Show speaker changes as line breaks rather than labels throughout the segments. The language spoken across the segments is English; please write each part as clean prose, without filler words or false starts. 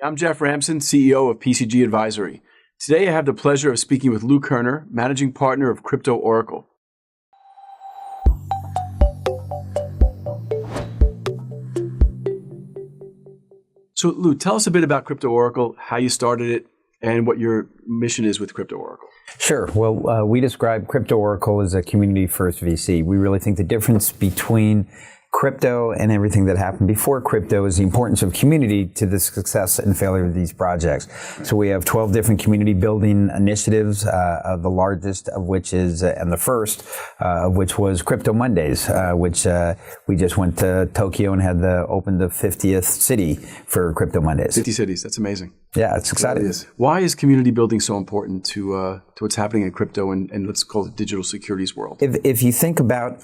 I'm Jeff Ramson, CEO of PCG Advisory. Today I have the pleasure of speaking with Lou Kerner, Managing Partner of Crypto Oracle. So Lou, tell us a bit about Crypto Oracle, how you started it, and what your mission is with Crypto Oracle.
Sure. Well, we describe Crypto Oracle as a community-first VC. We really think the difference between crypto and everything that happened before crypto is the importance of community to the success and failure of these projects. Right. So we have 12 different community building initiatives, the largest of which is, and the first of which was Crypto Mondays, which we just went to Tokyo and had opened the 50th city for Crypto Mondays.
50 cities, that's amazing.
Yeah, it's exciting.
Why is community building so important to what's happening in crypto and let's call it digital securities world?
If you think about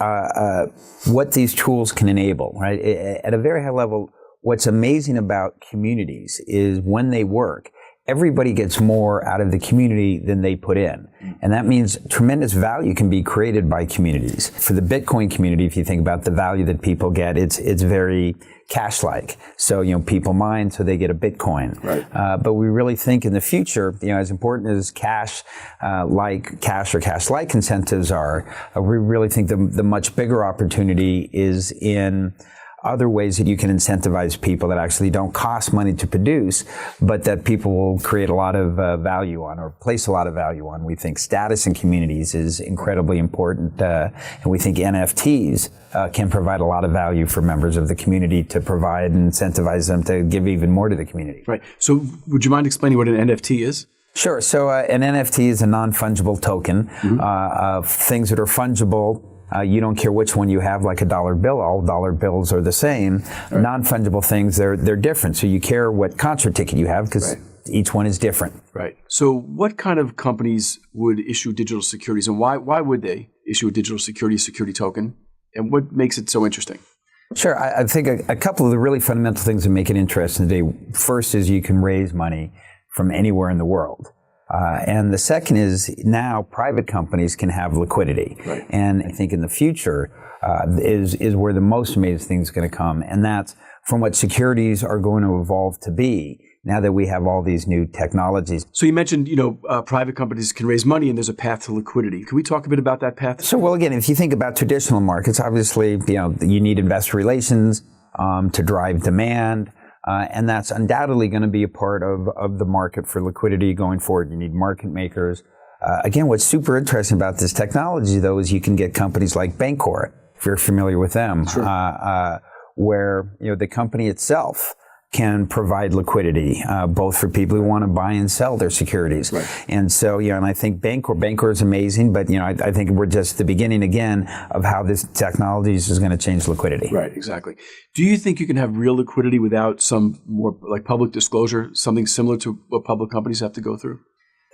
what these tools can enable, right? At a very high level, what's amazing about communities is when they work, everybody gets more out of the community than they put in. And that means tremendous value can be created by communities. For the Bitcoin community, if you think about the value that people get, it's very cash-like. So, people mine, so they get a Bitcoin.
Right.
But we really think in the future, as important as cash or cash-like incentives are, we really think the much bigger opportunity is in other ways that you can incentivize people that actually don't cost money to produce, but that people will create a lot of value on or place a lot of value on. We think status in communities is incredibly important, and we think NFTs can provide a lot of value for members of the community to provide and incentivize them to give even more to the community.
Right. So would you mind explaining what an NFT is?
Sure. So an NFT is a non-fungible token of things that are fungible. You don't care which one you have, like a dollar bill. All dollar bills are the same. Right. Non-fungible things, they're different. So you care what concert ticket you have because each one is different.
Right. So what kind of companies would issue digital securities, and why would they issue a digital security token? And what makes it so interesting?
Sure. I think a couple of the really fundamental things that make it interesting today, first is you can raise money from anywhere in the world. And the second is now private companies can have liquidity.
Right.
And I think in the future is where the most amazing thing is going to come. And that's from what securities are going to evolve to be now that we have all these new technologies.
So you mentioned, private companies can raise money and there's a path to liquidity. Can we talk a bit about that path?
So, well, again, if you think about traditional markets, obviously, you need investor relations to drive demand. And that's undoubtedly going to be a part of the market for liquidity going forward. You need market makers. Again, what's super interesting about this technology, though, is you can get companies like Bancor, if you're familiar with them,
sure.
Where the company itself can provide liquidity, both for people who want to buy and sell their securities.
Right.
And so, and I think Bancor is amazing, but, I think we're just the beginning again of how this technology is going to change liquidity.
Right, exactly. Do you think you can have real liquidity without some more like public disclosure, something similar to what public companies have to go through?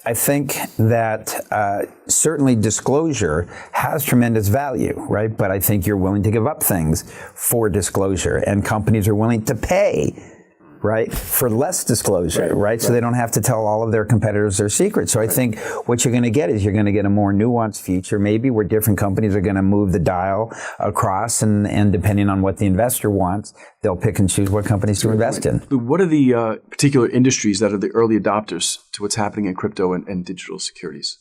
I think that certainly disclosure has tremendous value, right? But I think you're willing to give up things for disclosure, and companies are willing to pay, right, for less disclosure, right? So they don't have to tell all of their competitors their secrets. So I think what you're going to get is you're going to get a more nuanced future, maybe, where different companies are going to move the dial across, and depending on what the investor wants, they'll pick and choose what companies to invest in.
What are the particular industries that are the early adopters to what's happening in crypto and digital securities?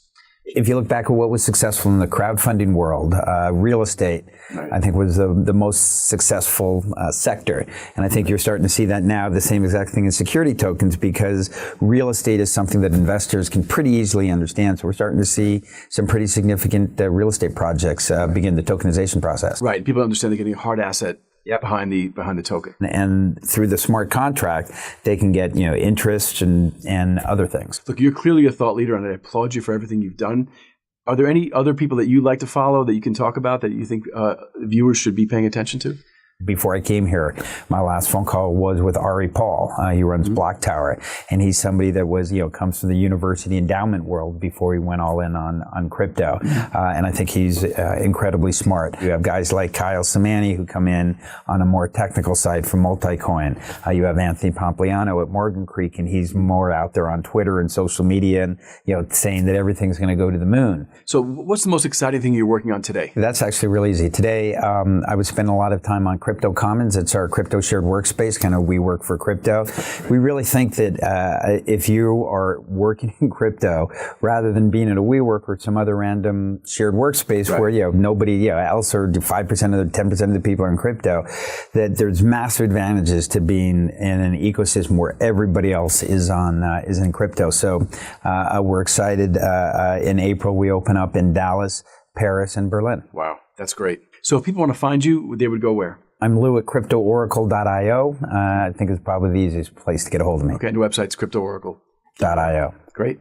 If you look back at what was successful in the crowdfunding world, real estate, I think, was the most successful sector. And I think you're starting to see that now, the same exact thing in security tokens, because real estate is something that investors can pretty easily understand. So we're starting to see some pretty significant real estate projects begin the tokenization process.
Right. People understand they're getting a hard asset behind the token.
And through the smart contract, they can get interest and other things.
Look, you're clearly a thought leader, and I applaud you for everything you've done. Are there any other people that you like to follow that you can talk about that you think viewers should be paying attention to?
Before I came here, my last phone call was with Ari Paul. He runs Block Tower, and he's somebody that was, comes from the university endowment world before he went all in on crypto. And I think he's incredibly smart. You have guys like Kyle Samani who come in on a more technical side from Multicoin. You have Anthony Pompliano at Morgan Creek, and he's more out there on Twitter and social media and, saying that everything's going to go to the moon.
So what's the most exciting thing you're working on today?
That's actually real easy. Today, I was spending a lot of time on crypto Crypto Commons. It's our crypto shared workspace, kind of we work for crypto. We really think that if you are working in crypto, rather than being at a WeWork or some other random shared workspace where nobody else or 5% of the 10% of the people are in crypto, that there's massive advantages to being in an ecosystem where everybody else is in crypto. So we're excited. In April, we open up in Dallas, Paris, and Berlin.
Wow, that's great. So if people want to find you, they would go where?
I'm Lou at cryptooracle.io. I think it's probably the easiest place to get a hold of me.
Okay, and the website's cryptooracle.io.
.io.
Great.